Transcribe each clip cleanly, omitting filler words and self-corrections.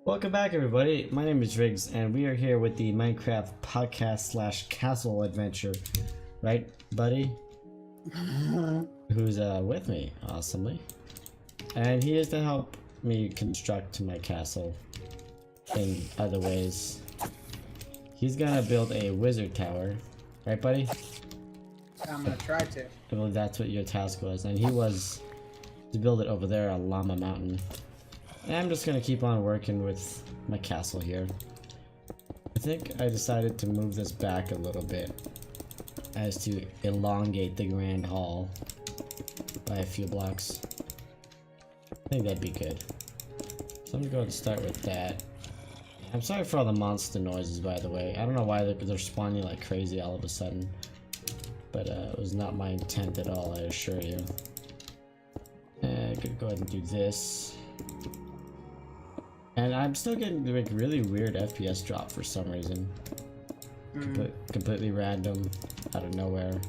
Welcome back, everybody. My name is Riggs, and we are here with the Minecraft podcast slash castle adventure. Right, buddy? Who's with me, awesomely. And he is to help me construct my castle in other ways. He's gonna build a wizard tower. Right, buddy? I'm gonna try to. I believe that's what your task was. And he was to build it over there on Llama Mountain. And I'm just gonna keep on working with my castle here. I think I decided to move this back a little bit as to elongate the grand hall by a few blocks. I think that'd be good. So I'm gonna go ahead and start with that. I'm sorry for all the monster noises, by the way. I don't know why they're spawning like crazy all of a sudden, but it was not my intent at all, I assure you. I could go ahead and do this. And I'm still getting like really weird FPS drop for some reason. Completely random, out of nowhere,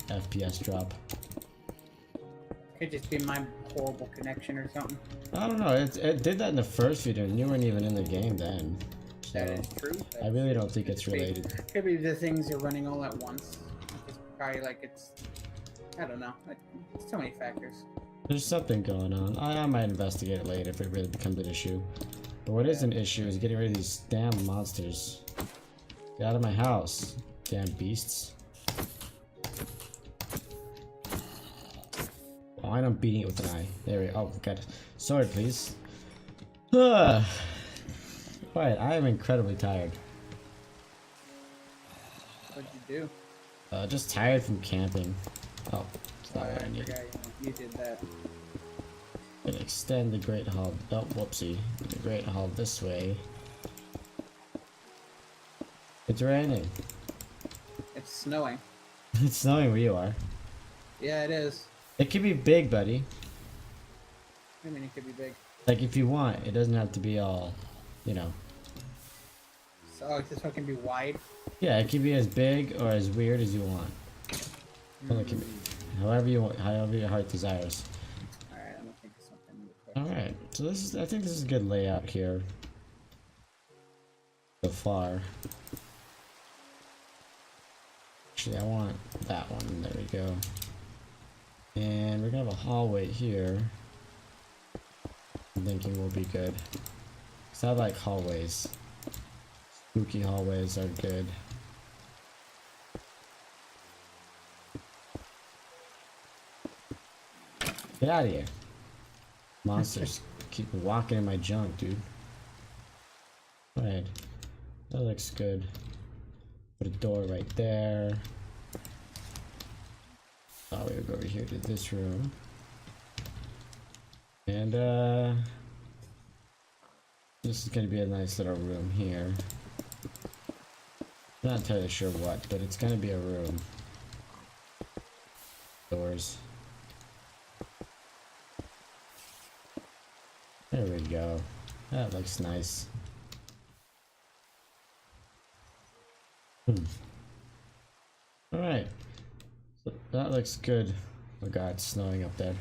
FPS drop. Could just be my horrible connection or something. I don't know, it did that in the first video and you weren't even in the game then. So That is true. I really don't think it's Could be- related. Could be the things are running all at once. It's probably like I don't know. So many factors. There's something going on. I might investigate it later if it really becomes an issue. But what is an issue is getting rid of these damn monsters. Get out of my house, damn beasts. Oh, I'm beating it with an eye. There we go. Oh, God. Sword, please. Alright, I am incredibly tired. What'd you do? Just tired from camping. Oh, it's not I what I need. forgot you did that. And extend the Great Hall. Oh, whoopsie. The Great Hall this way. It's raining. It's snowing. It's snowing where you are. Yeah, it is. It could be big, buddy. I mean, it could be big. Like, if you want, it doesn't have to be all, you know. So this one can be wide. Yeah, it can be as big or as weird as you want. Well, it can be however you want, however your heart desires. Alright, I'm gonna think of something real quick. Alright, so I think this is a good layout here. So far. Actually, I want that one. There we go. And we're gonna have a hallway here. I'm thinking will be good. Cause I like hallways. Spooky hallways are good. Get out of here. Monsters keep walking in my junk, dude. Alright. That looks good. Put a door right there. Oh, we'll go over here to this room. And this is gonna be a nice little room here. Not entirely sure what, but it's gonna be a room. Doors. There we go. That looks nice. Alright. So that looks good. Oh god, it's snowing up there.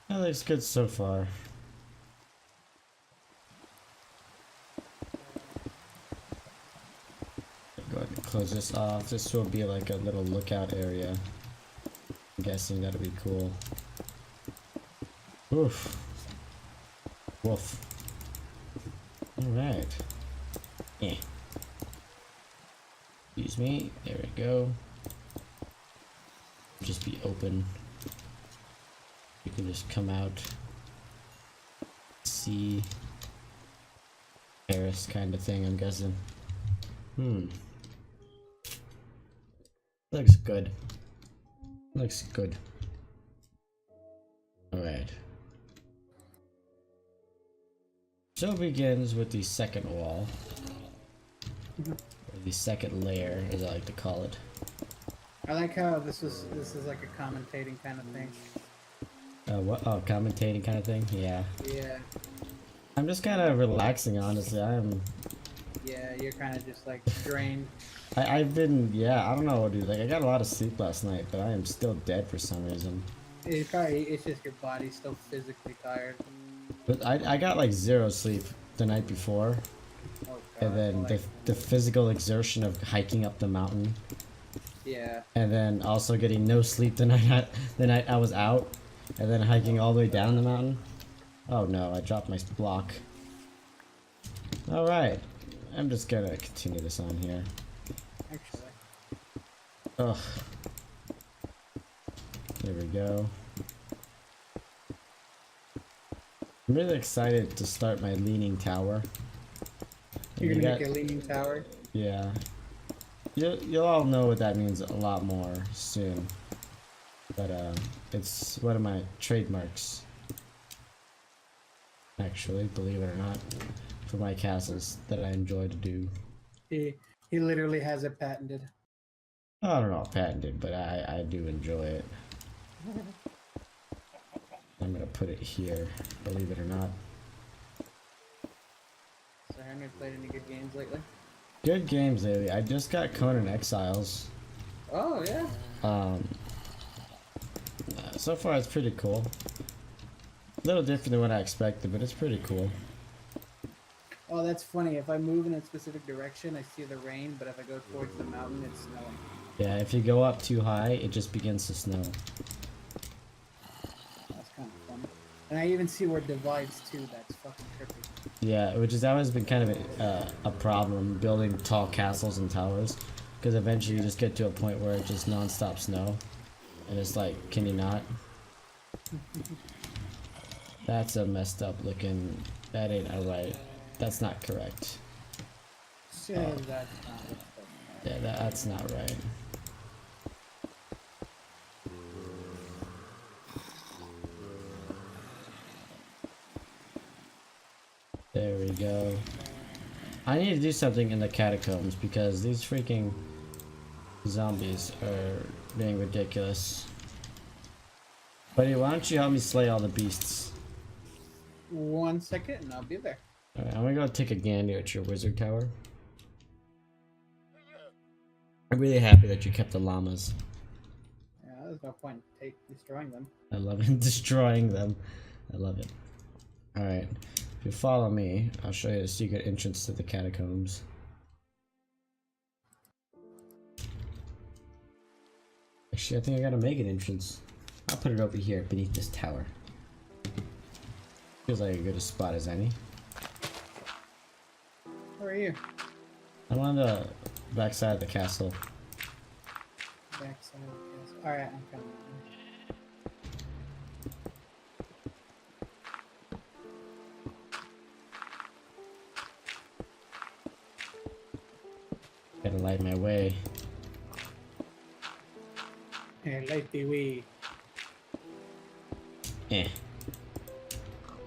That looks good so far. Go ahead and close this off. This will be like a little lookout area. I'm guessing that'll be cool. Oof. Woof. Alright. Eh. Excuse me. There we go. Just be open. You can just come out. See. Terrace kind of thing, I'm guessing. Looks good. Looks good. Alright. So it begins with the second wall. Or the second layer, as I like to call it. I like how this is like a commentating kind of thing. What? Oh, commentating kind of thing? Yeah. Yeah. I'm just kind of relaxing, honestly. Yeah, you're kind of just like drained. I've been, yeah, I don't know, dude. Like, I got a lot of sleep last night, but I am still dead for some reason. It's just your body's still physically tired. But I got like zero sleep the night before, Oh, and God, then like, the physical exertion of hiking up the mountain, yeah. and then also getting no sleep the night I was out, and then hiking all the way down the mountain. Oh no, I dropped my block. All right, I'm just gonna continue this on here. Actually. Ugh. There we go. I'm really excited to start my leaning tower. You're You gonna got- make a leaning tower? Yeah. You'll all know what that means a lot more soon. But it's one of my trademarks. Actually, believe it or not, for my castles that I enjoy to do. He literally has it patented. I don't know if patented, but I do enjoy it. I'm gonna put it here, believe it or not. So Henry played any good games lately? Good games lately. I just got Conan Exiles. Oh yeah. So far it's pretty cool. A little different than what I expected, but it's pretty cool. Oh, that's funny. If I move in a specific direction, I see the rain, but if I go towards the mountain, it's snowing. Yeah, if you go up too high, it just begins to snow. That's kind of funny. And I even see where it divides too. That's fucking trippy. Yeah, which has always been kind of a problem building tall castles and towers, because eventually you just get to a point where it's just non-stop snow, and it's like, can you not? That's a messed up looking. That ain't alright. That's not correct. Shit, that's not Yeah, that's not right. There we go. I need to do something in the catacombs because these freaking zombies are being ridiculous. Buddy, why don't you help me slay all the beasts? 1 second, and I'll be there. Alright, I'm gonna go take a gander at your wizard tower. I'm really happy that you kept the llamas. Yeah, there's no point in destroying them. I love it. Destroying them. I love it. Alright. If you follow me, I'll show you the secret entrance to the catacombs. Actually, I think I gotta make an entrance. I'll put it over here beneath this tower. Feels like a good a spot as any. Where are you? I'm on the backside of the castle. Backside of the castle. Alright, I'm coming. Gotta light my way. Hey, light the way. Eh.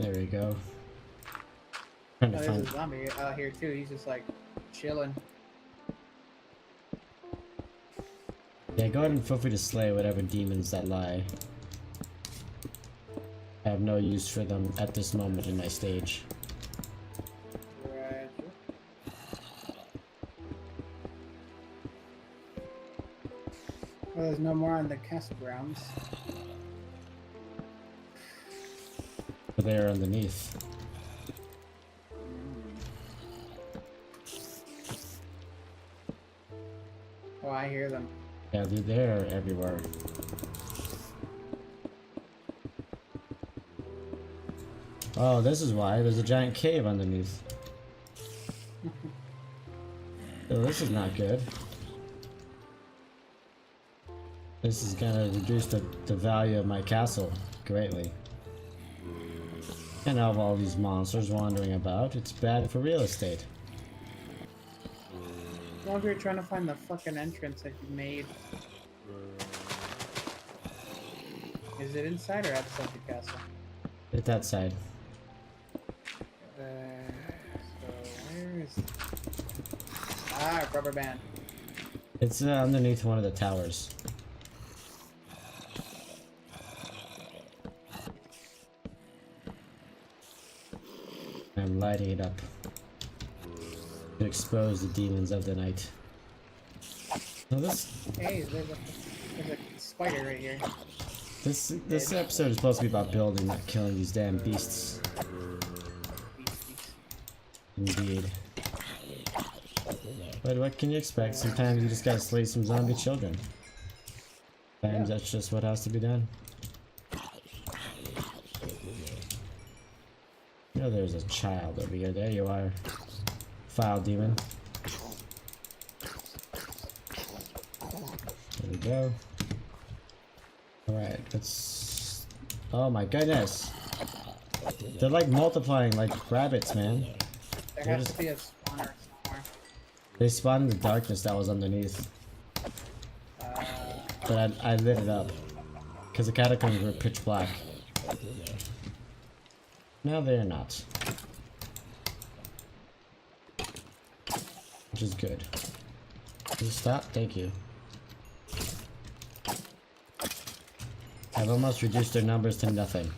There we go. Trying Oh, to there's find. a zombie out here too. He's just like chilling. Yeah, go ahead and feel free to slay whatever demons that lie. I have no use for them at this moment in my stage. Right. Well, there's no more on the castle grounds. But they are underneath. Oh, I hear them. Yeah, they're everywhere. Oh, this is why. There's a giant cave underneath. Oh, this is not good. This is gonna reduce the value of my castle greatly. Can't have all these monsters wandering about. It's bad for real estate. No longer trying to find the fucking entrance that you made. Is it inside or outside the castle? Hit that side. So where is? Ah, rubber band. It's underneath one of the towers. I'm lighting it up to expose the demons of the night. Now Hey, there's a spider right here. this episode is supposed to be about building, not killing these damn beasts. Beasties. Indeed. But what can you expect? Sometimes you just gotta slay some zombie children. Sometimes that's just what has to be done. You know there's a child over here. There you are. Foul demon. There we go. Alright, let's... Oh my goodness! They're like multiplying like rabbits, man. There has to be a spawner somewhere. They spawned in the darkness that was underneath. But I lit it up. Because the catacombs were pitch black. No, they're not. Which is good. Just stop? Thank you. I've almost reduced their numbers to nothing.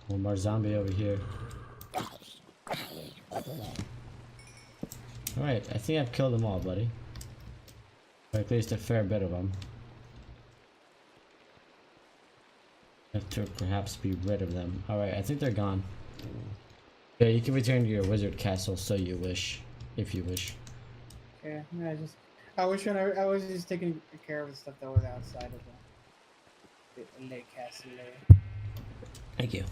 One more zombie over here. Alright, I think I've killed them all, buddy. Or at least a fair bit of them. Have to perhaps be rid of them. Alright, I think they're gone. Yeah, you can return to your wizard castle so you wish. If you wish. Yeah, I was just taking care of the stuff that was outside of the lake castle there. Thank you.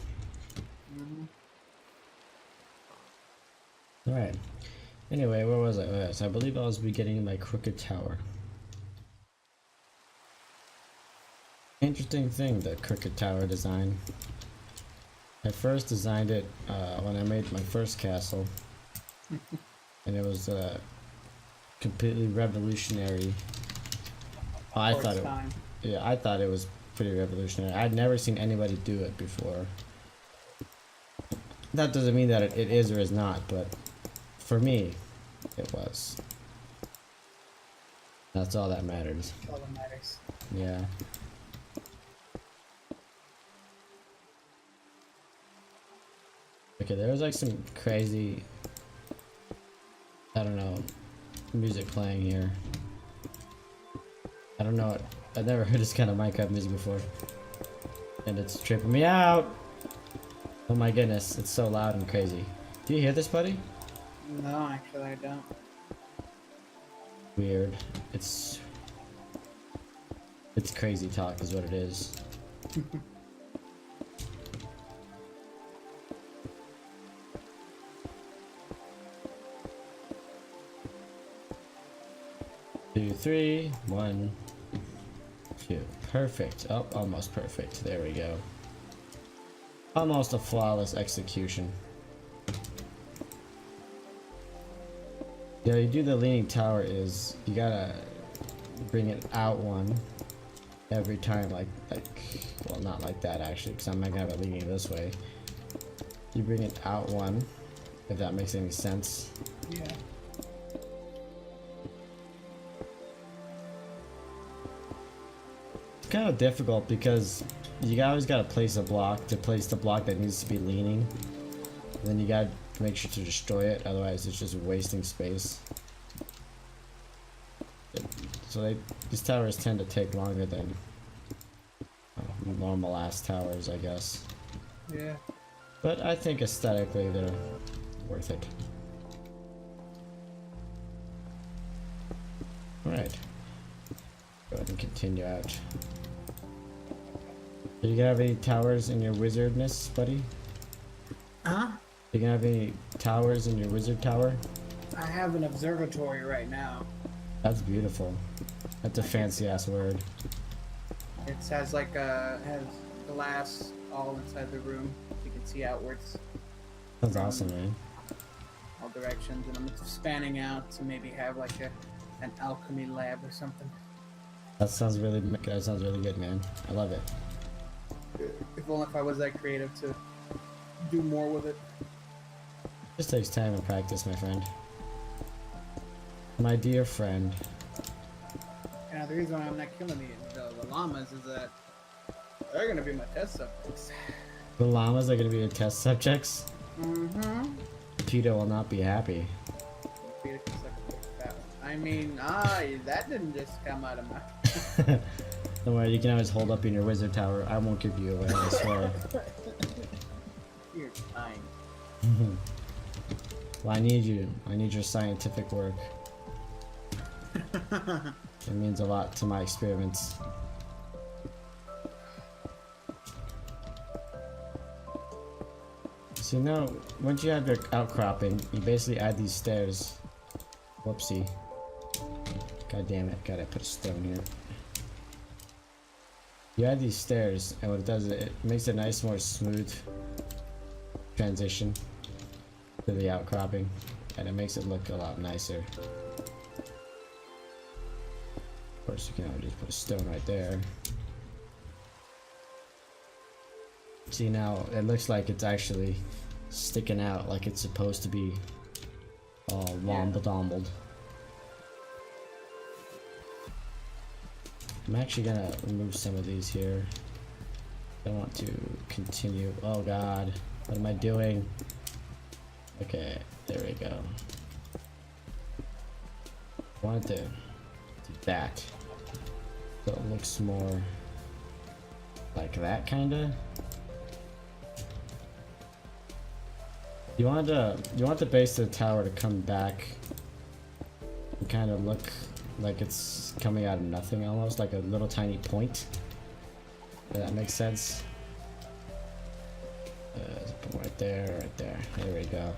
Alright. Anyway, where was I? Oh, yes, I believe I was beginning my crooked tower. Interesting thing, the crooked tower design. I first designed it when I made my first castle. And it was completely revolutionary. I thought it was pretty revolutionary. I'd never seen anybody do it before. That doesn't mean that it is or is not, but for me, it was. That's all that matters. All that matters. Yeah. Okay, there was like some crazy, I don't know, music playing here. I don't know, I've never heard this kind of Minecraft music before. And it's tripping me out! Oh my goodness, it's so loud and crazy. Do you hear this, buddy? No, actually I don't. Weird. It's crazy talk is what it is. Two, three, 1, 2. Perfect. Oh, almost perfect. There we go. Almost a flawless execution. Yeah, you do the leaning tower is you gotta bring it out one every time, like well, not like that actually, because I'm not gonna have it leaning this way. You bring it out one, if that makes any sense. Yeah. It's kind of difficult because you always gotta place a block to place the block that needs to be leaning. And then you gotta make sure to destroy it, otherwise it's just wasting space. So these towers tend to take longer than normal ass towers, I guess. Yeah. But I think aesthetically they're worth it. Alright. Go ahead and continue out. Are you gonna have any towers in your wizardness, buddy? Huh? You gonna have any towers in your wizard tower? I have an observatory right now. That's beautiful. That's a fancy ass word. It has like has glass all inside the room. You can see outwards. That's awesome, man. All directions, and I'm spanning out to maybe have like an alchemy lab or something. That sounds really good, man. I love it. If only if I was that creative to do more with it. Just takes time and practice, my friend. My dear friend. And the reason why I'm not killing the llamas is that they're gonna be my test subjects. The llamas are gonna be the test subjects? Mm-hmm. Tito will not be happy. I mean, that didn't just come out of my Don't worry, you can always hold up in your wizard tower. I won't give you away, I swear. You're fine. Well, I need you. I need your scientific work. It means a lot to my experiments. So now, once you have your outcropping, you basically add these stairs. Whoopsie. God damn it, gotta put a stone here. You add these stairs, and what it does is it makes a nice, more smooth transition to the outcropping, and it makes it look a lot nicer. Of course, you can always just put a stone right there. See, now it looks like it's actually sticking out like it's supposed to be all womble-dombled. I'm actually gonna remove some of these here. I want to continue. Oh god, what am I doing? Okay, there we go. I wanted to do that, so it looks more like that, kinda. You want the base of the tower to come back and kind of look like it's coming out of nothing, almost like a little tiny point. Does that make sense? Put right there, right there. There we go.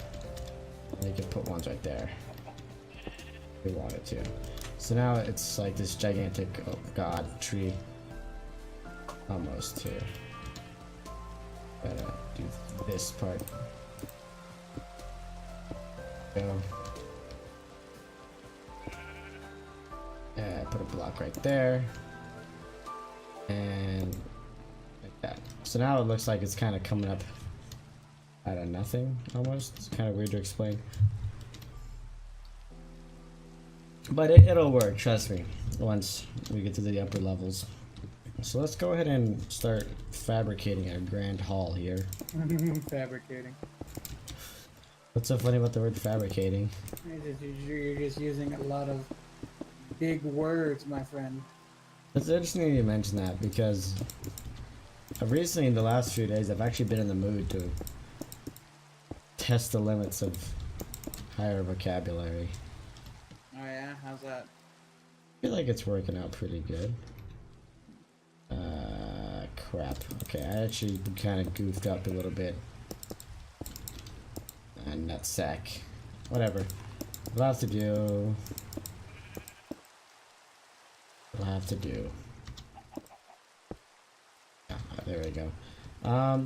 And you can put ones right there if you wanted to. So now it's like this gigantic, oh god, tree. Almost here. Gotta do this part. Go. Put a block right there, and like that. So now it looks like it's kind of coming up out of nothing, almost. It's kind of weird to explain, but it'll work, trust me, once we get to the upper levels. So let's go ahead and start fabricating our grand hall here. Fabricating. What's so funny about the word fabricating? You're just using a lot of big words, my friend. It's interesting you mention that, because recently, in the last few days, I've actually been in the mood to test the limits of higher vocabulary. Oh yeah? How's that? I feel like it's working out pretty good. Crap. Okay, I actually kind of goofed up a little bit. Nutsack. Whatever. What I have to do... What I have to do... there we go.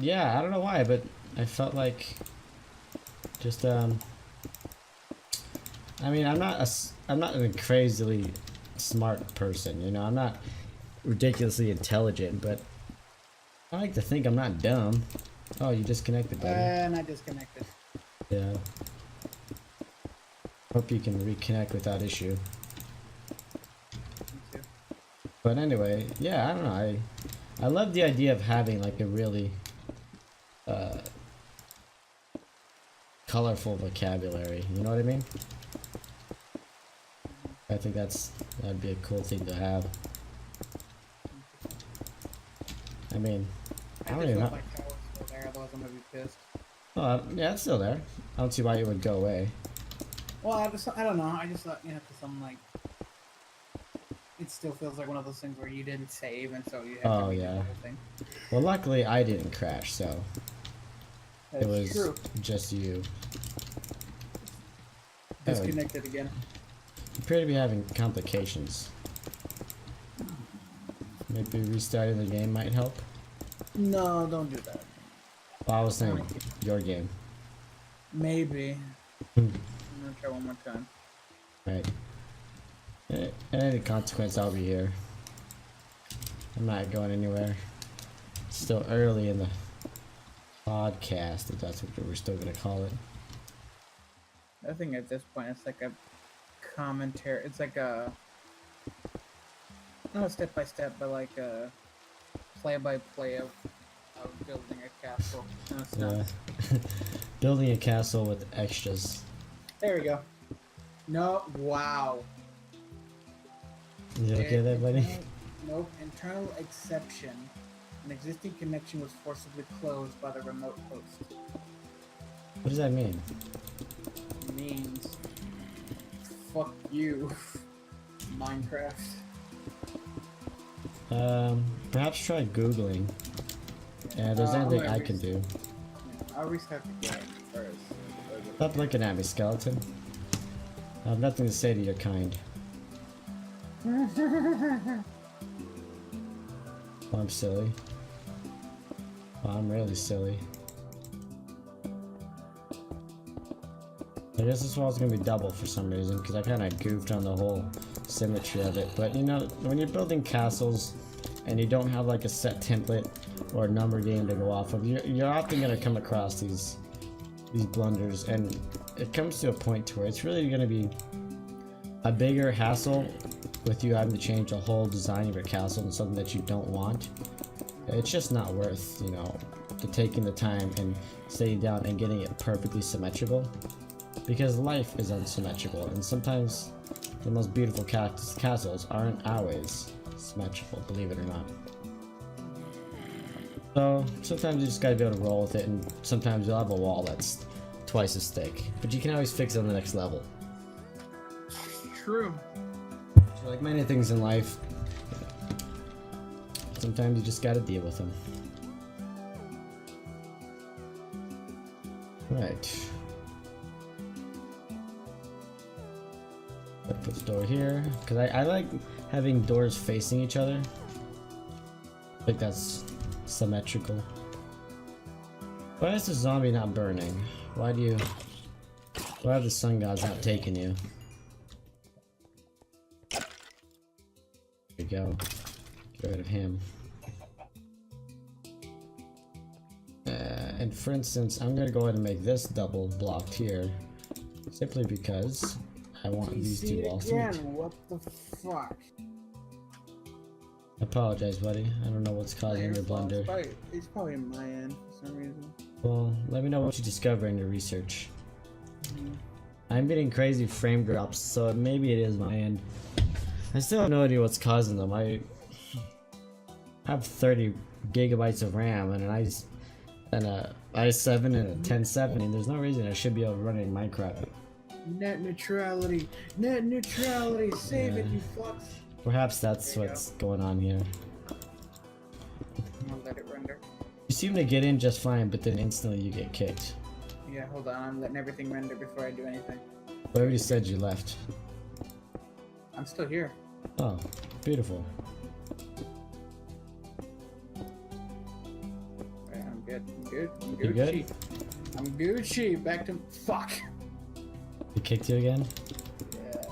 Yeah, I don't know why, but I felt like... Just, I mean, I'm not a crazily smart person, you know? I'm not ridiculously intelligent, but I like to think I'm not dumb. Oh, you disconnected, buddy. And I disconnected. Yeah. Hope you can reconnect without issue. Me too. But anyway, yeah, I don't know. I love the idea of having like a really colorful vocabulary. You know what I mean? I think that'd be a cool thing to have. I mean, I don't even know. Like that was still there, otherwise I'm gonna be pissed. Oh, yeah, it's still there. I don't see why it would go away. Well, I don't know. I just thought, you know, because I'm like, it still feels like one of those things where you didn't save, and so you have to redo the whole thing. Well, luckily I didn't crash, so That's it was true. just you. Disconnected again. You appear to be having complications. Maybe restarting the game might help. No, don't do that. Well, I was saying your game. Maybe. I'm gonna try one more time. Right. In any consequence, I'll be here. I'm not going anywhere. It's still early in the podcast, if that's what we're still gonna call it. I think at this point it's like a commentary. It's like a not a step by step, but like a play by play of building a castle. No, it's not. Building a castle with extras. There we go. No, wow. Is it okay there, buddy? Nope. Internal exception. An existing connection was forcibly closed by the remote host. What does that mean? It means fuck you, Minecraft. Perhaps try Googling. Yeah, there's anything I can do. I'll restart the game first. Stop looking at me, skeleton. I have nothing to say to your kind. Oh, I'm silly. Oh, I'm really silly. I guess this wall's gonna be double for some reason, because I kind of goofed on the whole symmetry of it. But you know, when you're building castles and you don't have like a set template or a number game to go off of, you're often gonna come across these blunders, and it comes to a point to where it's really gonna be a bigger hassle with you having to change the whole design of your castle and something that you don't want. It's just not worth, you know, taking the time and sitting down and getting it perfectly symmetrical, because life is unsymmetrical, and sometimes the most beautiful castles aren't always symmetrical, believe it or not. So sometimes you just gotta be able to roll with it, and sometimes you'll have a wall that's twice as thick, but you can always fix it on the next level. True. So like many things in life, sometimes you just gotta deal with them. Right. I put the door here, because I like having doors facing each other. I think that's symmetrical. Why is the zombie not burning? Why have the sun gods not taken you? There we go. Get rid of him. And for instance, I'm gonna go ahead and make this double blocked here, simply because I want these two walls to meet. What the fuck? I apologize, buddy. I don't know what's causing your blunder. It's probably in my end for some reason. Well, let me know what you discover in your research. I'm getting crazy frame drops, so maybe it is my end. I still have no idea what's causing them. I have 30 gigabytes of RAM and a i7 and a 1070. There's no reason I should be able to run it in Minecraft. Net neutrality, save it, you fucks. Perhaps that's what's going on here. I'll let it render. You seem to get in just fine, but then instantly you get kicked. Yeah, hold on, I'm letting everything render before I do anything. But I already said you left. I'm still here. Oh, beautiful. Alright, I'm good. I'm You good? Gucci. I'm Gucci. Back to fuck. He kicked you again? Yeah.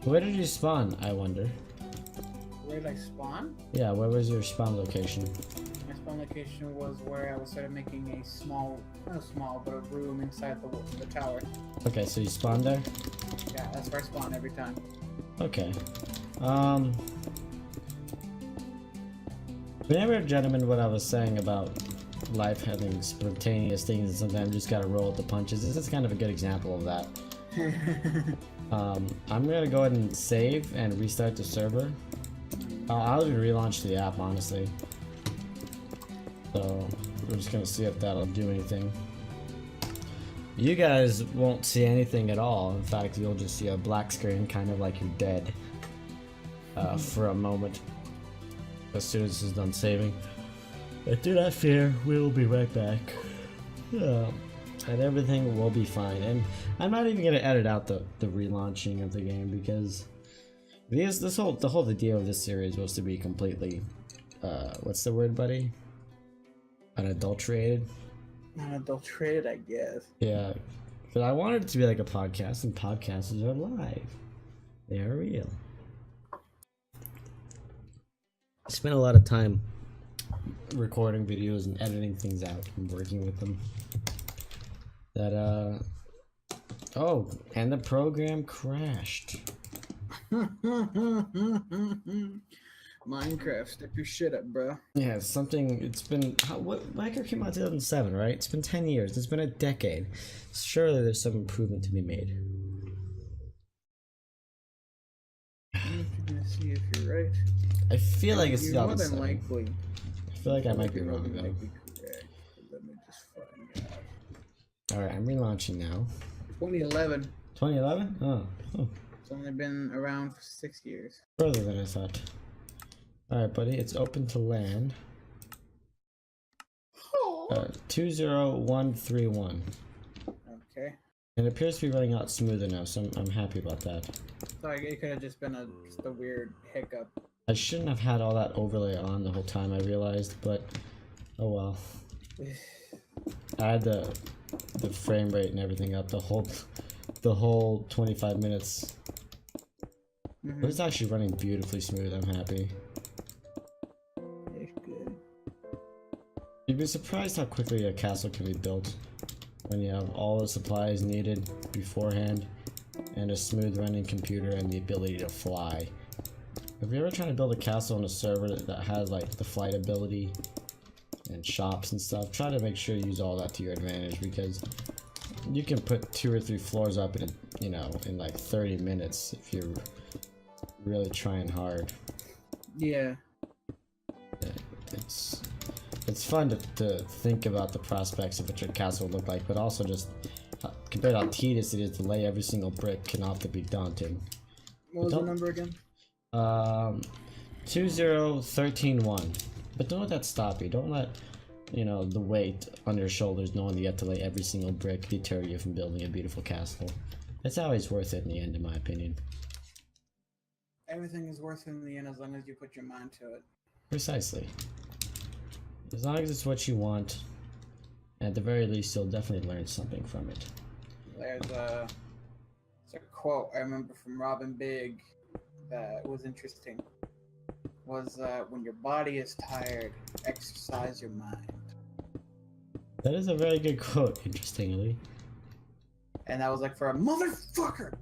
Where did you spawn, I wonder? Where did I spawn? Yeah, where was your spawn location? My spawn location was where I was sort of making a not small, but a room inside the tower. Okay, so you spawned there? Yeah, that's where I spawn every time. Okay. Remember, gentlemen, what I was saying about life having spontaneous things and sometimes you just gotta roll with the punches? This is kind of a good example of that. I'm gonna go ahead and save and restart the server. I'll even relaunch the app, honestly. So we're just gonna see if that'll do anything. You guys won't see anything at all. In fact, you'll just see a black screen, kind of like you're dead for a moment. As soon as this is done saving. But do not fear, we'll be right back. And everything will be fine. And I'm not even gonna edit out the relaunching of the game, because the whole idea of this series was to be completely what's the word, buddy? Unadulterated. Unadulterated, I guess. Yeah, but I wanted it to be like a podcast, and podcasts are live. They are real. I spent a lot of time recording videos and editing things out and working with them. Oh, and the program crashed. Minecraft, step your shit up, bro. Yeah, it's been, Minecraft came out in 2007, right? It's been 10 years, it's been a decade. Surely there's some improvement to be made. I'm gonna see if you're right. I feel like it's You're the more than 7. likely. I feel like I might be You're more wrong than though. likely correct. Let me just find out. Alright, I'm relaunching now. 2011. 2011? Oh. It's only been around for 6 years. Further than I thought. Alright, buddy, it's open to land. 20131. Okay. And it appears to be running out smoother now, so I'm happy about that. So it could have just been just a weird hiccup. I shouldn't have had all that overlay on the whole time, I realized, but oh well. I had the frame rate and everything up the whole 25 minutes. It was actually running beautifully smooth. I'm happy. It's good. You'd be surprised how quickly a castle can be built when you have all the supplies needed beforehand and a smooth running computer and the ability to fly. If you're ever trying to build a castle on a server that has like the flight ability and shops and stuff, try to make sure you use all that to your advantage, because you can put 2 or 3 floors up in, you know, in like 30 minutes if you're really trying hard. Yeah. It's fun to think about the prospects of what your castle would look like, but also just compared to how tedious it is to lay every single brick can often be daunting. What was the number again? 20131. But don't let that stop you. Don't let, you know, the weight on your shoulders knowing that you have to lay every single brick deter you from building a beautiful castle. It's always worth it in the end, in my opinion. Everything is worth it in the end as long as you put your mind to it. Precisely. As long as it's what you want, at the very least, you'll definitely learn something from it. There's a quote I remember from Robin Big that was interesting. Was when your body is tired, exercise your mind. That is a very good quote, interestingly. And that was like for a motherfucker.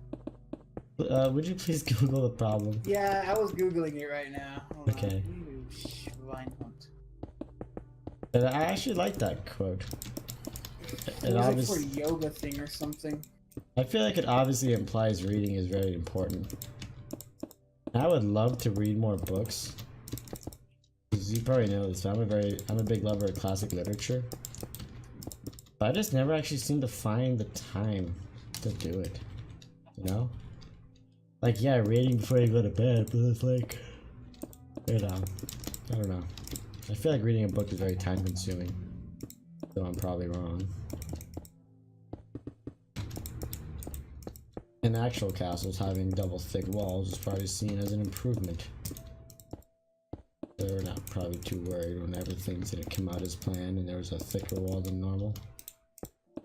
Would you please Google the problem? Yeah, I was googling it right now. Hold Okay. On. And I actually like that quote. It was like for a yoga thing or something. I feel like it obviously implies reading is very important. I would love to read more books. As you probably know this, I'm a big lover of classic literature. But I just never actually seem to find the time to do it. You know? Like, yeah, reading before you go to bed, but it's like, you know, I don't know. I feel like reading a book is very time consuming. Though I'm probably wrong. In actual castles, having double thick walls is probably seen as an improvement. They're not probably too worried whenever things didn't come out as planned and there was a thicker wall than normal.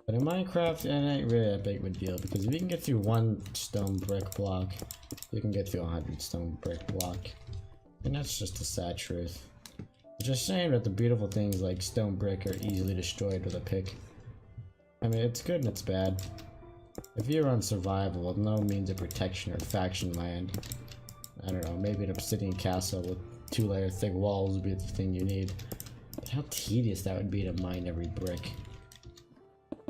But in Minecraft, it ain't really that big of a deal, because if you can get through 1 stone brick block, you can get through 100 stone brick block. And that's just a sad truth. It's a shame that the beautiful things like stone brick are easily destroyed with a pick. I mean, it's good and it's bad. If you're on survival with no means of protection or faction land, I don't know, maybe an obsidian castle with 2-layer thick walls would be the thing you need. But how tedious that would be to mine every brick. I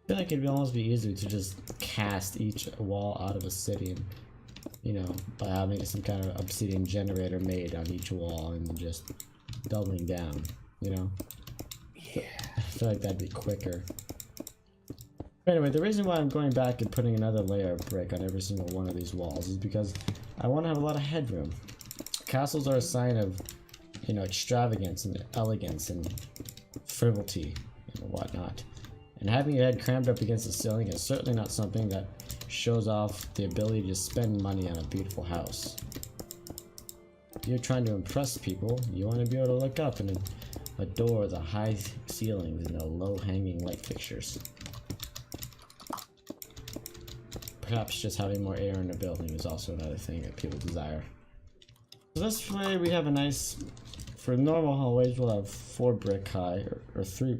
feel like it'd almost be easier to just cast each wall out of a city, and, you know, by having some kind of obsidian generator made on each wall and then just doubling down, you know? Yeah. I feel like that'd be quicker. Anyway, the reason why I'm going back and putting another layer of brick on every single one of these walls is because I want to have a lot of headroom. Castles are a sign of, you know, extravagance and elegance and frivolity and whatnot. And having your head crammed up against the ceiling is certainly not something that shows off the ability to spend money on a beautiful house. If you're trying to impress people, you want to be able to look up and adore the high ceilings and the low-hanging light fixtures. Perhaps just having more air in a building is also another thing that people desire. So this way we have a nice, for normal hallways we'll have 4 brick high, or 3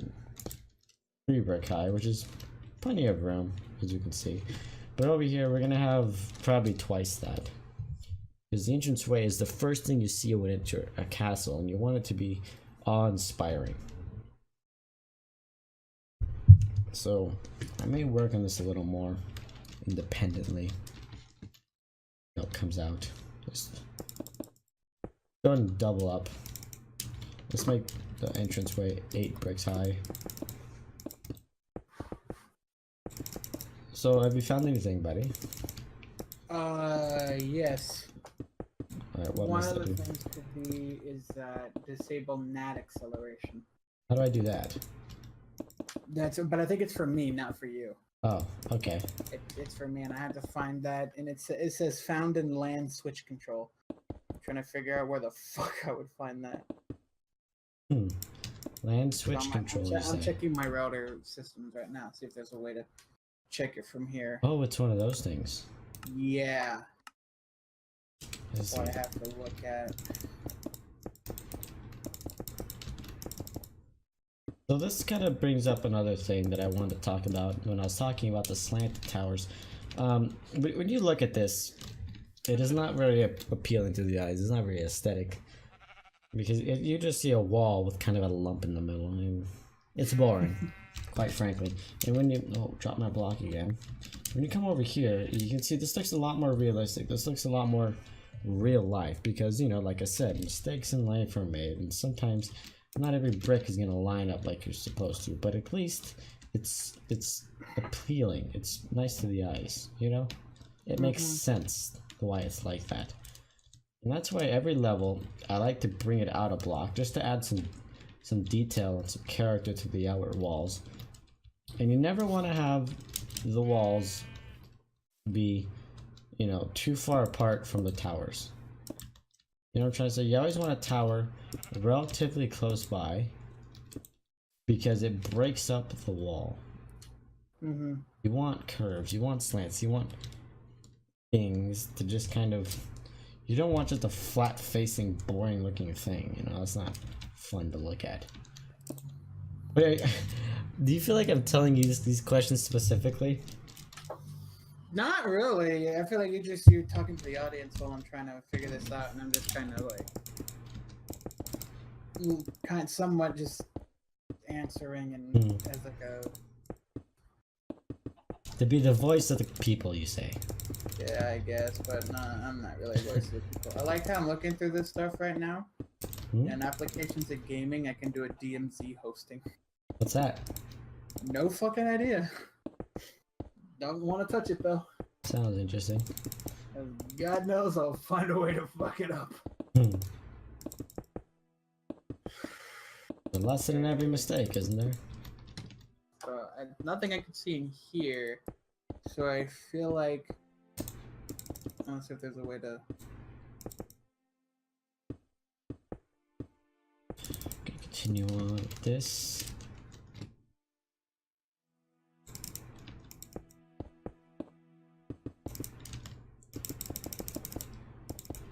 brick high, which is plenty of room, as you can see. But over here we're gonna have probably twice that. Because the entranceway is the first thing you see when you enter a castle, and you want it to be awe-inspiring. So I may work on this a little more independently. It comes out. Just Go ahead and double up. Let's make the entranceway 8 bricks high. So, have you found anything, buddy? Yes. Alright, what One must of I the do? things could be is disable NAT acceleration. How do I do that? But I think it's for me, not for you. Oh, okay. It's for me, and I have to find that, and it says found in LAN switch control. I'm trying to figure out where the fuck I would find that. Land switch control. I'm checking my router systems right now, see if there's a way to check it from here. Oh, it's one of those things. Yeah. That's what I have to look at. So this kind of brings up another thing that I wanted to talk about when I was talking about the slanted towers. When you look at this, it is not very appealing to the eyes. It's not very aesthetic. Because you just see a wall with kind of a lump in the middle. I mean, it's boring, quite frankly. And when you... Oh, drop my block again. When you come over here, you can see this looks a lot more realistic. This looks a lot more real life. Because, you know, like I said, mistakes in life are made. And sometimes not every brick is going to line up like you're supposed to. But at least it's appealing. It's nice to the eyes, you know? It makes sense why it's like that. And that's why every level, I like to bring it out a block, just to add some detail and some character to the outer walls. And you never want to have the walls be, you know, too far apart from the towers. You know what I'm trying to say? You always want a tower relatively close by, because it breaks up the wall. You want curves, you want slants, you want things to just kind of... You don't want just a flat-facing, boring-looking thing, you know? It's not fun to look at. Wait, do you feel like I'm telling you these questions specifically? Not really. I feel like you're talking to the audience while I'm trying to figure this out, and I'm just trying to like somewhat just answering and as like a... To be the voice of the people, you say? Yeah, I guess, but no, I'm not really a voice of the people. I like how I'm looking through this stuff right now. And applications of gaming, I can do a DMZ hosting. What's that? No fucking idea. Don't want to touch it though. Sounds interesting. God knows I'll find a way to fuck it up. A lesson in every mistake, isn't there? Nothing I can see in here, so I feel like... Let's see if there's a way to... Okay, continue on with this.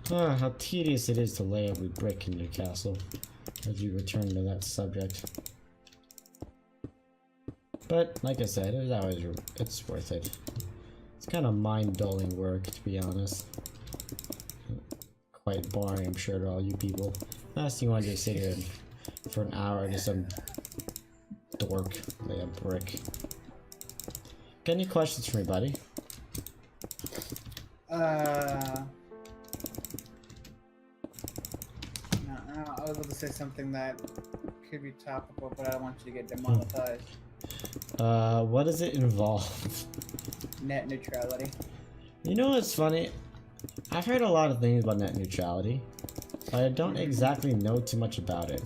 How tedious it is to lay every brick in your castle, as you return to that subject. But, like I said, it's worth it. It's kind of mind-dulling work, to be honest. Quite boring, I'm sure, to all you people. Last thing you want to do is sit here for an hour to some dork lay a brick. Got any questions for me, buddy? No, I was about to say something that could be topical, but I don't want you to get demonetized. What does it involve? Net neutrality. You know what's funny? I've heard a lot of things about net neutrality, but I don't exactly know too much about it.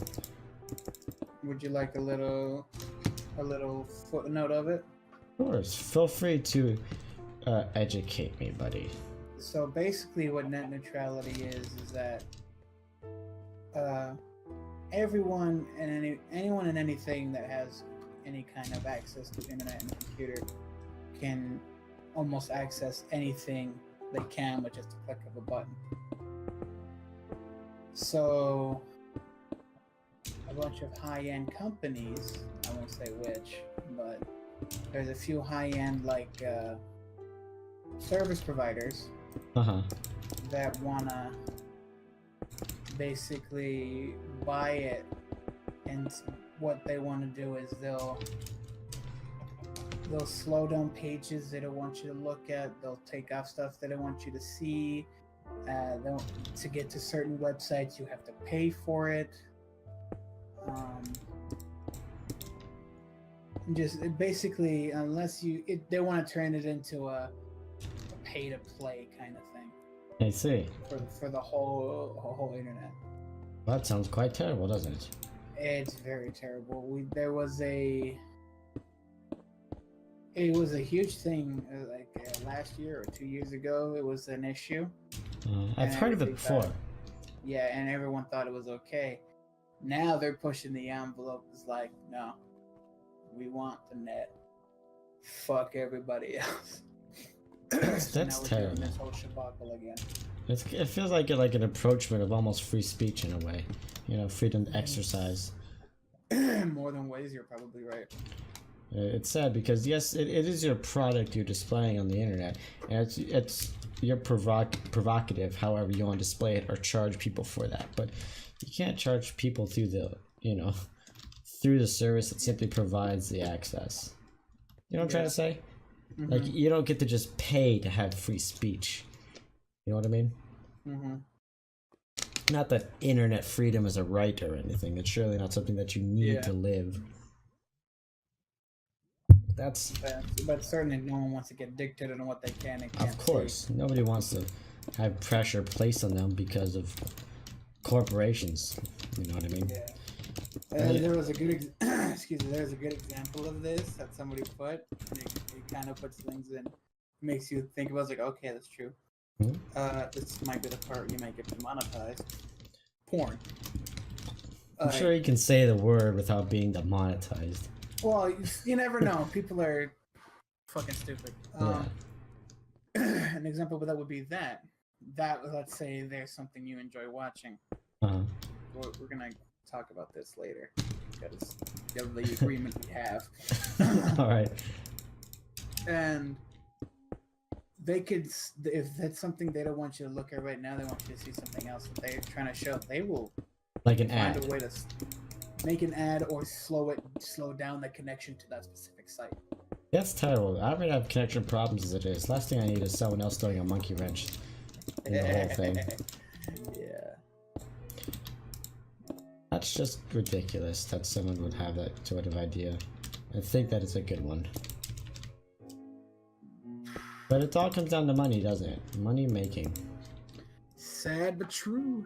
Would you like a little footnote of it? Of course, feel free to educate me, buddy. So basically what net neutrality is that everyone and anyone and anything that has any kind of access to internet and computer can almost access anything they can with just a click of a button. So a bunch of high-end companies, I won't say which, but there's a few high-end like service providers that wanna basically buy it, and what they want to do is they'll slow down pages they don't want you to look at, they'll take off stuff they don't want you to see, To get to certain websites, you have to pay for it. Just basically, unless they want to turn it into a pay-to-play kind of thing. I see. For the whole internet. Well, that sounds quite terrible, doesn't it? It's very terrible. It was a huge thing last year or 2 years ago. It was an issue. I've heard of it before. Yeah, and everyone thought it was okay. Now they're pushing the envelope. It's like, no, we want the net. Fuck everybody else. That's terrible. This whole shabacle again. It feels like an approachment of almost free speech in a way. You know, freedom to exercise. More than ways, you're probably right. It's sad because yes, it is your product you're displaying on the internet, and it's you're provocative however you want to display it or charge people for that. But you can't charge people through through the service that simply provides the access. You know what I'm trying to say? Mm-hmm. Like, you don't get to just pay to have free speech. You know what I mean? Mm-hmm. Not that internet freedom is a right or anything. It's surely not something that you need to live. But certainly no one wants to get dictated on what they can and can't. Of course. Nobody wants to have pressure placed on them because of corporations. You know what I mean? Yeah. There was a good there's a good example of this that somebody put, and it kind of puts things in, makes you think about, like, okay, that's true. Mm-hmm. This might be the part you might get demonetized. Porn. I'm sure you can say the word without being demonetized. Well, you never know. People are fucking stupid. An example of that would be that let's say there's something you enjoy watching. We're gonna talk about this later because of the agreement we have. All right. And they could, if that's something they don't want you to look at right now, they want you to see something else that they're trying to show. They will like an find ad. a way to make an ad or slow down the connection to that specific site. That's terrible. I already have connection problems as it is. Last thing I need is someone else throwing a monkey wrench in the whole thing. Yeah. That's just ridiculous that someone would have that sort of idea. I think that it's a good one. But it all comes down to money, doesn't it? Money making. Sad but true.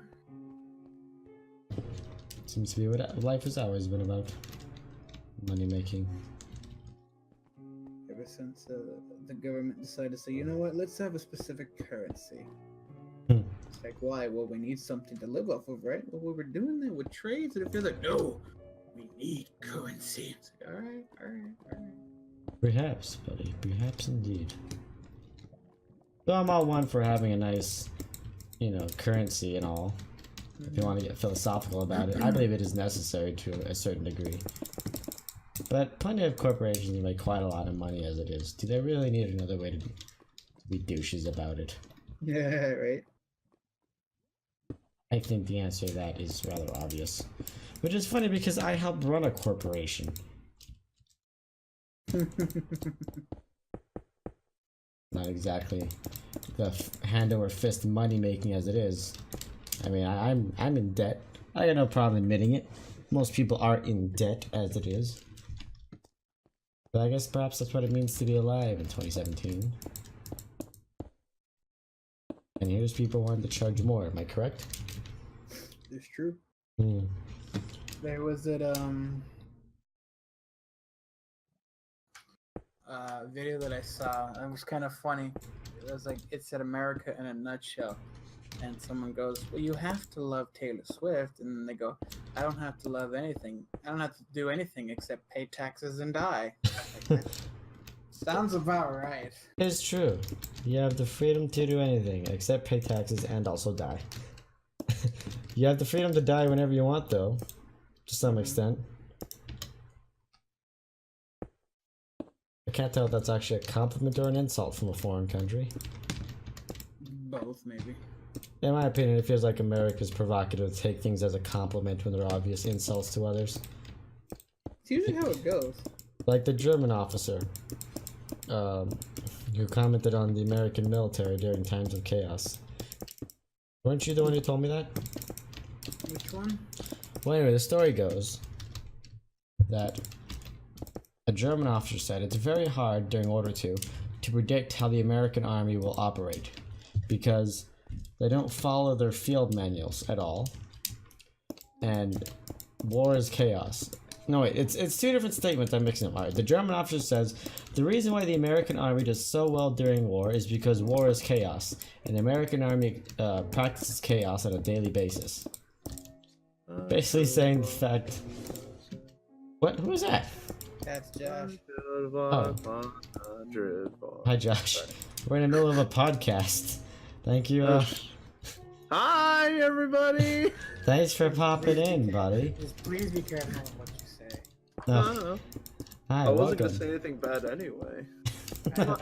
Seems to be what life has always been about. Money making. Ever since the government decided to say, you know what, let's have a specific currency. It's like, why? Well, we need something to live off of, right? Well, we were doing that with trades, and it feels like, no, we need currency. It's like, all right. Perhaps, buddy. Perhaps indeed. So I'm all one for having a nice, currency and all. If you want to get philosophical about it, I believe it is necessary to a certain degree. But plenty of corporations make quite a lot of money as it is. Do they really need another way to be douches about it? Yeah, right. I think the answer to that is rather obvious. Which is funny because I helped run a corporation. Not exactly the hand over fist money making as it is. I mean, I'm in debt. I got no problem admitting it. Most people are in debt as it is. But I guess perhaps that's what it means to be alive in 2017. And here's people wanting to charge more, am I correct? It's true. Hmm. There was that video that I saw. It was kind of funny. It was like, it said America in a nutshell. And someone goes, well, you have to love Taylor Swift. And then they go, I don't have to love anything. I don't have to do anything except pay taxes and die. Like, sounds about right. It's true. You have the freedom to do anything except pay taxes and also die. You have the freedom to die whenever you want, though, to some extent. I can't tell if that's actually a compliment or an insult from a foreign country. Both, maybe. In my opinion, it feels like America's provocative to take things as a compliment when they're obvious insults to others. It's usually how it goes. Like the German officer who commented on the American military during times of chaos. Weren't you the one who told me that? Which one? Well, anyway, the story goes that a German officer said it's very hard during World War II to predict how the American army will operate because they don't follow their field manuals at all, and war is chaos. No, wait, it's two different statements I'm mixing up. Alright, the German officer says the reason why the American army does so well during war is because war is chaos, and the American army practices chaos on a daily basis. Basically saying the fact. What? Who is that? That's Josh. Oh. Hi, Josh. We're in the middle of a podcast. Thank you. Hi, everybody. Thanks for popping in, buddy. Just please be careful of what you say. No. Hi, I wasn't welcome. gonna say anything bad anyway. I know,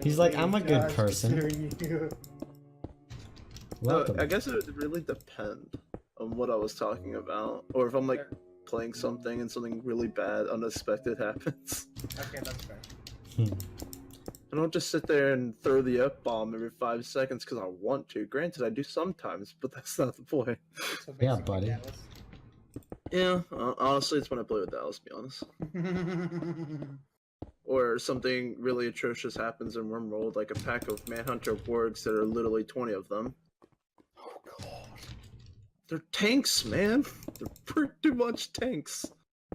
He's like, I'm a good Josh, person. Welcome. I guess it would really depend on what I was talking about, or if I'm like playing something and something really bad, unexpected happens. Okay, that's fair. I don't just sit there and throw the F-bomb every 5 seconds because I want to. Granted, I do sometimes, but that's not the point. So Yeah, basically, buddy. Yeah, honestly, it's when I play with Dallas, to be honest. Dallas. Or something really atrocious happens and we're rolled like a pack of Manhunter wargs that are literally 20 of them. Oh god. They're tanks, man. They're pretty much tanks.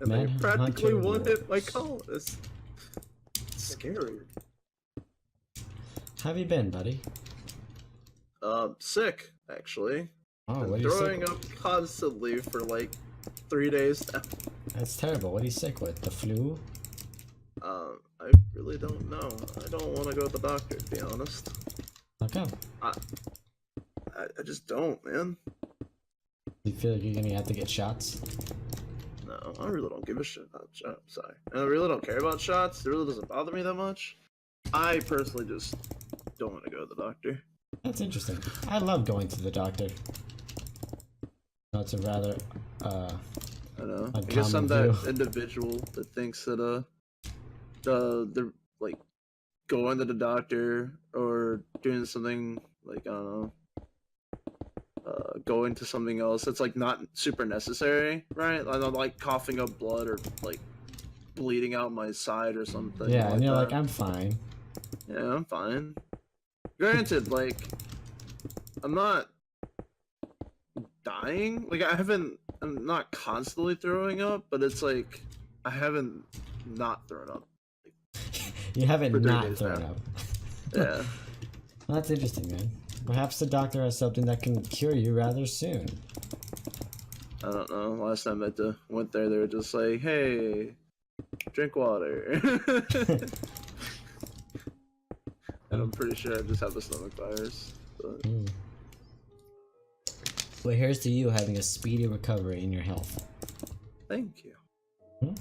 And they Manhunter practically one-hit my wargs. colonists. It's scary. How have you been, buddy? Sick, actually. Oh, Been what are you throwing sick up with? constantly for like 3 days now. That's terrible. What are you sick with? The flu? I really don't know. I don't want to go to the doctor, to be honest. How come? I just don't, man. You feel like you're gonna have to get shots? No, I really don't give a shit about shots. Sorry. I really don't care about shots. It really doesn't bother me that much. I personally just don't want to go to the doctor. That's interesting. I love going to the doctor. No, it's a rather, I know. I Uncommon guess I'm that view. individual that thinks that they're like going to the doctor or doing something like I don't know, going to something else that's like not super necessary, right? I'm like coughing up blood or like bleeding out my side or something. yeah, and you're like, that. I'm fine. Yeah, I'm fine. Granted, like, I'm not dying. Like, I'm not constantly throwing up, but it's like, I haven't not thrown up. You haven't For 3 not days thrown now. up. Yeah. Well, that's interesting, man. Perhaps the doctor has something that can cure you rather soon. I don't know. Last time I went there, they were just like, hey, drink water. And I'm pretty sure I just have a stomach virus. But... Well, here's to you having a speedy recovery in your health. Thank you.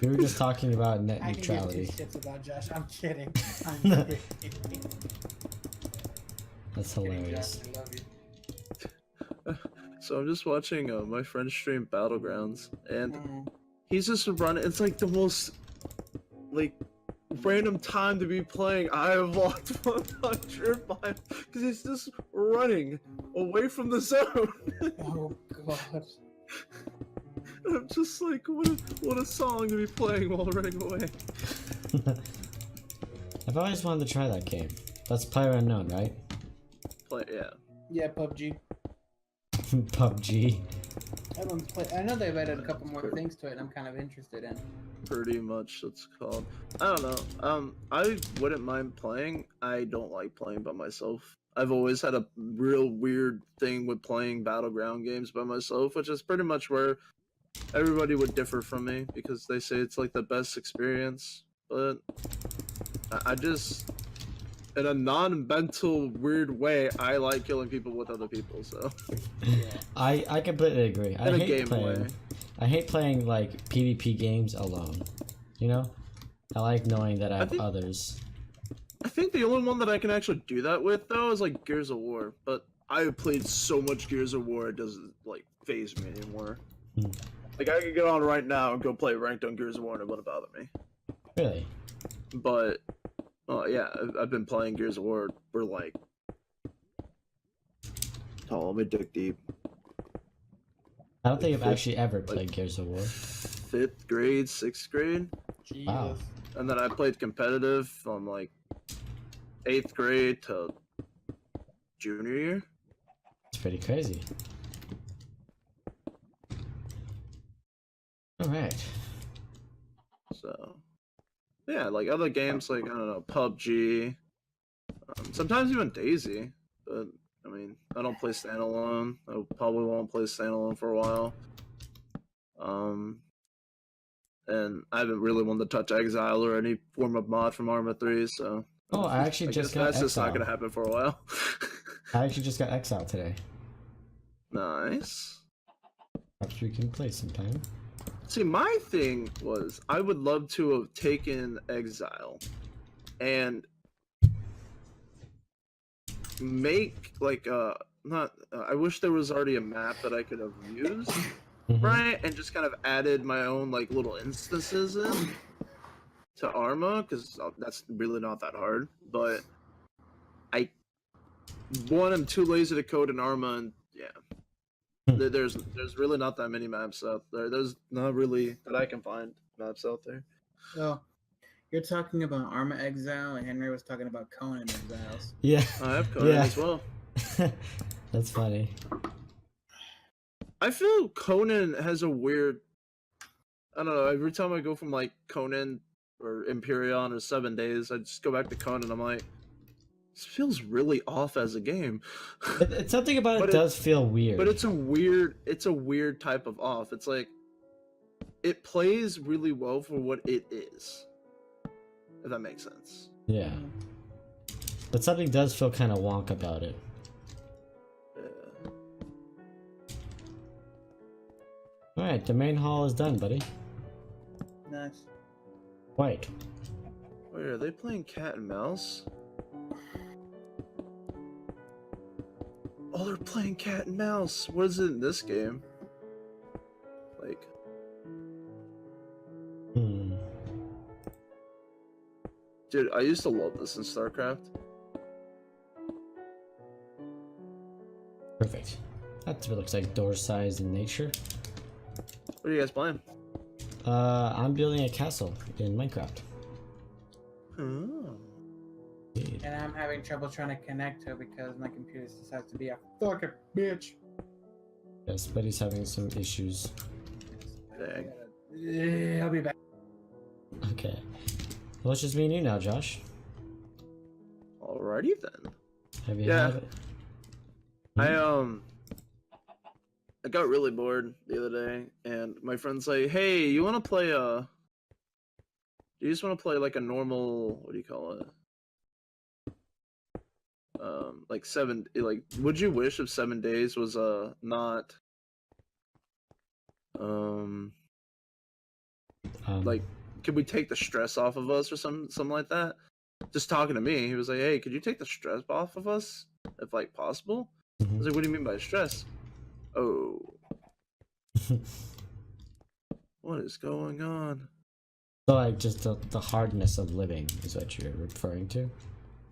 We were just talking about net I can give two neutrality. shits about Josh. I'm kidding. I'm kidding. That's Kidding, hilarious. Josh, I love you. So I'm just watching my friend stream Battlegrounds, and Mhm. he's just running. It's like the most, like, random time to be playing I have lost 100 miles, because he's just running away from the zone. Oh god. I'm just like, what a song to be playing while running away. I've always wanted to try that game. That's PlayerUnknown, right? Yeah. Yeah, PUBG. PUBG. Everyone's play. I know they've added a couple more things to it, and I'm kind of interested in. Pretty much, it's called. I don't know. I wouldn't mind playing. I don't like playing by myself. I've always had a real weird thing with playing battleground games by myself, which is pretty much where everybody would differ from me because they say it's like the best experience. But I just, in a non-mental weird way, I like killing people with other people. So I completely agree. I in a hate game playing. way. I hate playing like PvP games alone. You know, I like knowing that I have others. I think the only one that I can actually do that with though is like Gears of War, but I've played so much Gears of War it doesn't like phase me anymore. Like I could get on right now and go play ranked on Gears of War and it wouldn't bother me. Really? But yeah, I've been playing Gears of War for like Oh, let me dig deep. I don't think I've Fifth- actually ever played Gears of War. 5th grade, 6th grade, Jesus. Wow. and then I played competitive from like 8th grade to junior year. It's pretty crazy. Alright. So, yeah, like other games like I don't know, PUBG, sometimes even Daisy. But I mean, I don't play standalone. I probably won't play standalone for a while. And I haven't really wanted to touch Exile or any form of mod from Arma 3, so. Oh, I actually just got that's just not Exile. gonna happen for a while. I actually just got Exile today. Nice. Perhaps we can play sometime. See, my thing was I would love to have taken Exile and make like not I wish there was already a map that I could have used, Mhm. right? And just kind of added my own like little instances in to Arma, because that's really not that hard. But I'm too lazy to code in Arma, and yeah. There's really not that many maps out there. There's not really that I can find maps out there. So, you're talking about Arma Exile, and Henry was talking about Conan Exiles. Yeah. I have Conan Yeah. as well. That's funny. I feel Conan has a weird. I don't know. Every time I go from like Conan or Imperion or 7 Days, I just go back to Conan. I'm like, this feels really off as a game. It's something about But it does feel weird. But it's a weird type of off. It's like it plays really well for what it is. If that makes sense. Yeah. But something does feel kind of wonk about it. Yeah. Alright, the main hall is done, buddy. Nice. Wait. Wait, are they playing cat and mouse? Oh, they're playing cat and mouse. What is it in this game? Like, dude, I used to love this in StarCraft. Perfect. That looks like door size in nature. What are you guys playing? I'm building a castle in Minecraft. Oh. Indeed. And I'm having trouble trying to connect to it because my computer decides to be a fucking bitch. Yes, buddy's having some issues. Dang. Yeah, I'll be back. Okay. Well, it's just me and you now, Josh. Alrighty then. Have you Yeah. had it? I got really bored the other day, and my friend's like, "Hey, you want to play do you just want to play like a normal, what do you call it? Like would you wish if 7 Days was not like, could we take the stress off of us or something like that?" Just talking to me, he was like, "Hey, could you take the stress off of us if like possible?" I was like, "What do you mean by stress?" Oh. What is going on? So like just the hardness of living is what you're referring to?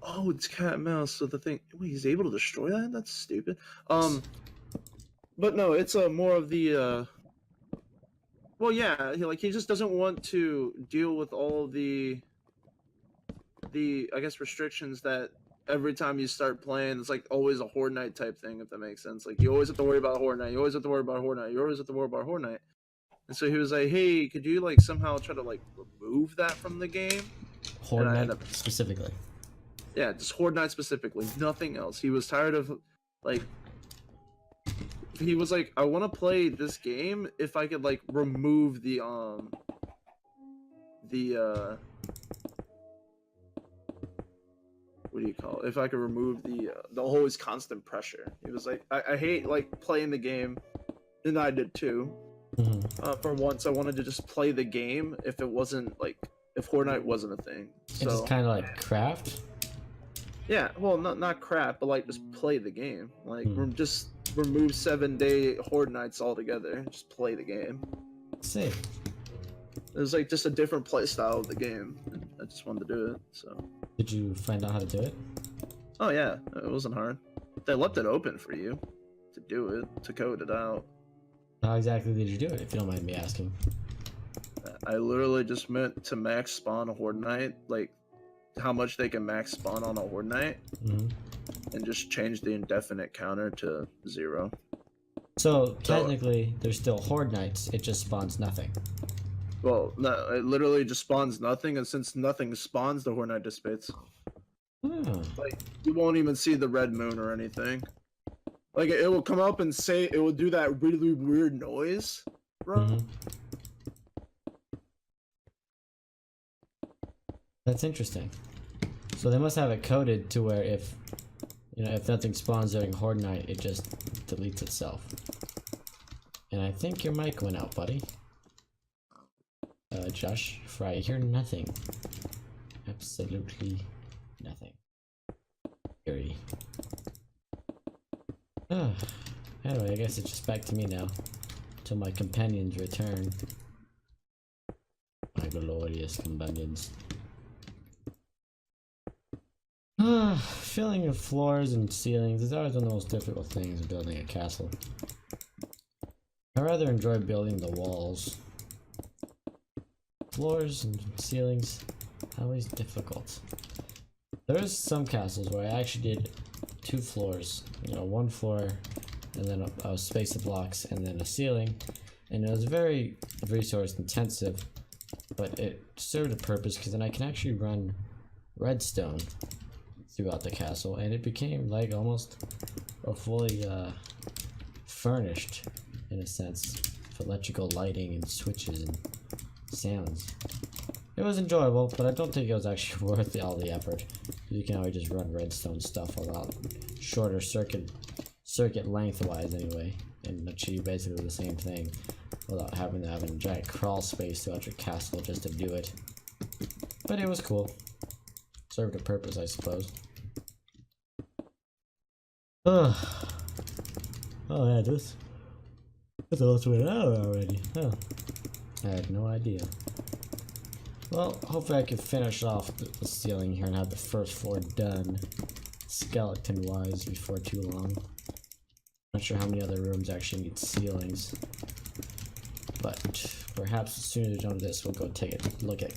Oh, it's cat and mouse. So the thing, wait, he's able to destroy that? That's stupid. But no, it's more of the well, yeah, he just doesn't want to deal with all the I guess restrictions that every time you start playing, it's like always a Horde Night type thing, if that makes sense. Like you always have to worry about Horde Night. You always have to worry about Horde Night. You always have to worry about Horde Night. And so he was like, "Hey, could you like somehow try to like remove that from the game?" Horde And I Night ended up- specifically. Yeah, just Horde Night specifically, nothing else. He was tired of like. He was like, "I want to play this game if I could like remove the what do you call it? If I could remove the always constant pressure." He was like, I hate like playing the game, and I did too. For once, I wanted to just play the game if it wasn't like if Horde Night wasn't a thing. It's So just kind of like craft. yeah, well, not crap, but like just play the game. Like just remove 7-day Horde Nights altogether. Just play the game. See. It was like just a different play style of the game. And I just wanted to do it. So. Did you find out how to do it? Oh yeah, it wasn't hard. They left it open for you. to do it, to code it out. How exactly did you do it, if you don't mind me asking? I literally just meant to max spawn a Horde Knight, like how much they can max spawn on a Horde Knight, and just change the indefinite counter to 0. So technically, there's still Horde Knights. It just spawns nothing. Well, no, it literally just spawns nothing, and since nothing spawns, the Horde Knight dissipates. Oh. Like, you won't even see the red moon or anything. Like, it will come up and say, it will do that really weird noise, bro. That's interesting. So they must have it coded to where if, you know, if nothing spawns during Horde Night, it just deletes itself. And I think your mic went out, buddy. Josh, Fry, I hear nothing. Absolutely nothing. Eerie. Anyway, I guess it's just back to me now. Till my companions return. My glorious companions. Filling of floors and ceilings is always one of the most difficult things in building a castle. I rather enjoy building the walls. Floors and ceilings, always difficult. There's some castles where I actually did 2 floors, you know, 1 floor and then a space of blocks and then a ceiling, and it was very resource intensive, but it served a purpose because then I can actually run redstone throughout the castle, and it became like almost a fully furnished, in a sense, with electrical lighting and switches and sounds. It was enjoyable, but I don't think it was actually worth all the effort. You can always just run redstone stuff a lot shorter circuit lengthwise anyway, and achieve basically the same thing without having to have a giant crawl space throughout your castle just to do it. But it was cool. Served a purpose, I suppose. Oh yeah, this almost went out already. Huh. I had no idea. Well, hopefully I can finish off the ceiling here and have the first floor done, skeleton-wise, before too long. Not sure how many other rooms actually need ceilings, but perhaps as soon as we're done with this, we'll go take a look at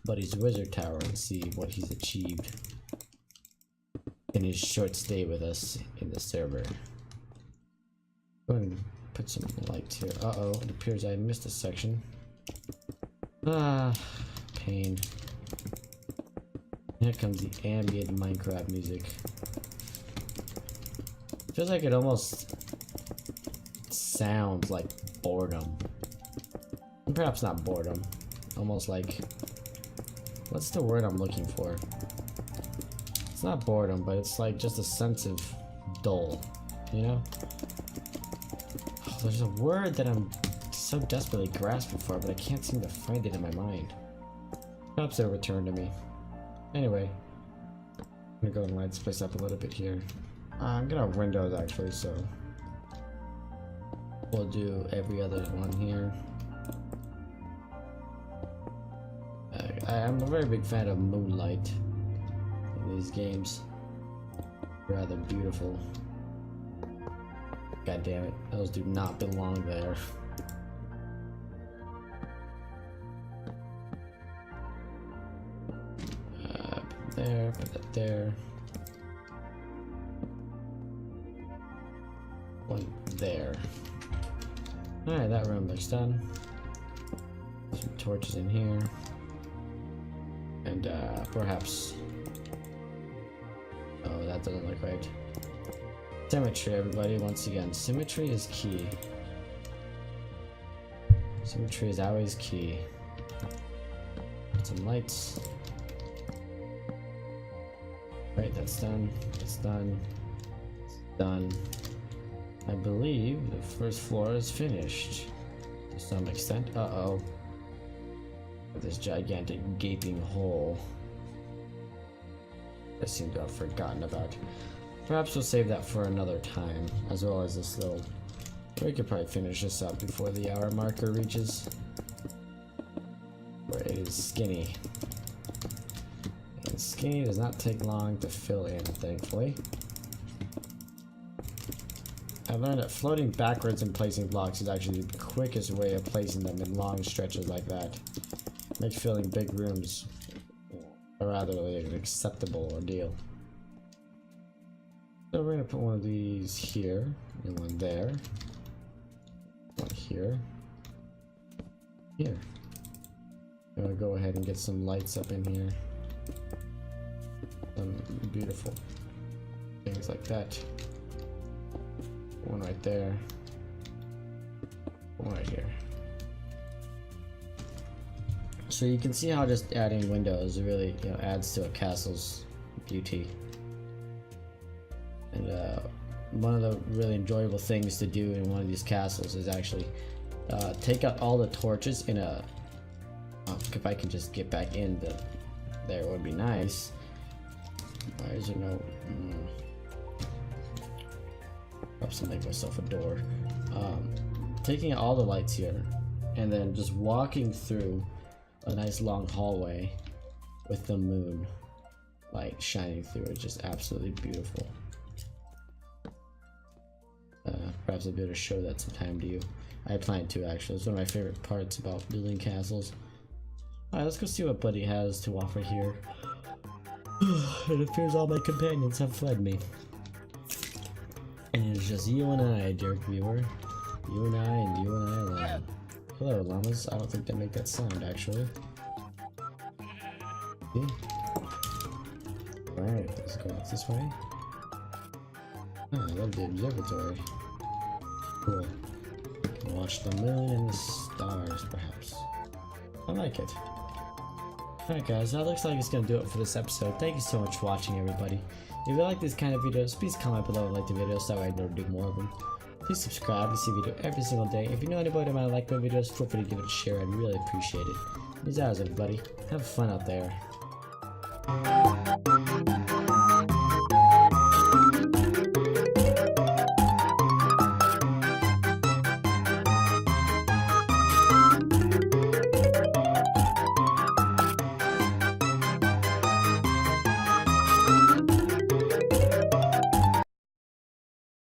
Buddy's wizard tower and see what he's achieved in his short stay with us in the server. Go ahead and put some lights here. Uh-oh, it appears I missed a section. Pain. Here comes the ambient Minecraft music. Feels like it almost sounds like boredom. And perhaps not boredom. Almost like... what's the word I'm looking for? It's not boredom, but it's like just a sense of dull. You know? Oh, there's a word that I'm so desperately grasping for, but I can't seem to find it in my mind. Perhaps it'll return to me. Anyway, I'm gonna go and light this place up a little bit here. I'm gonna have windows actually, so we'll do every other one here. I'm a very big fan of moonlight in these games. Rather beautiful. God damn it, those do not belong there. There, put that there. One there. Alright, that room looks done. Some torches in here. And perhaps... oh, that doesn't look right. Symmetry, everybody, once again. Symmetry is key. Symmetry is always key. Put some lights. Right, that's done. It's done. It's done. I believe the first floor is finished to some extent. Uh-oh. This gigantic gaping hole I seem to have forgotten about. Perhaps we'll save that for another time, as well as this little... we could probably finish this up before the hour marker reaches. Where it is skinny. And skinny does not take long to fill in, thankfully. I learned that floating backwards and placing blocks is actually the quickest way of placing them in long stretches like that. Makes filling big rooms a rather an acceptable ordeal. So we're gonna put one of these here, and one there, one here, here. I'm gonna go ahead and get some lights up in here. Some beautiful things like that. One right there. One right here. So you can see how just adding windows really, adds to a castle's beauty. And one of the really enjoyable things to do in one of these castles is actually take out all the torches in a. If I can just get back in there would be nice. Why is there no? Perhaps I'll make myself a door. Taking out all the lights here, and then just walking through a nice long hallway with the moon light shining through it, just absolutely beautiful. Perhaps I'll be able to show that sometime to you. I plan to actually. It's one of my favorite parts about building castles. Alright, let's go see what Buddy has to offer here. It appears all my companions have fled me. And it's just you and I, dear viewer. You and I and you and I alone. Hello, llamas. I don't think they make that sound, actually. See? Alright, let's go up this way. Oh, I love the observatory. Cool. Watch the moon and the stars, perhaps. I like it. Alright guys, that looks like it's gonna do it for this episode. Thank you so much for watching, everybody. If you like this kind of videos, please comment below and like the video so that way I know to do more of them. Please subscribe to see a video every single day. If you know anybody that might like my videos, feel free to give it a share. I'd really appreciate it. Peace out, everybody. Have fun out there.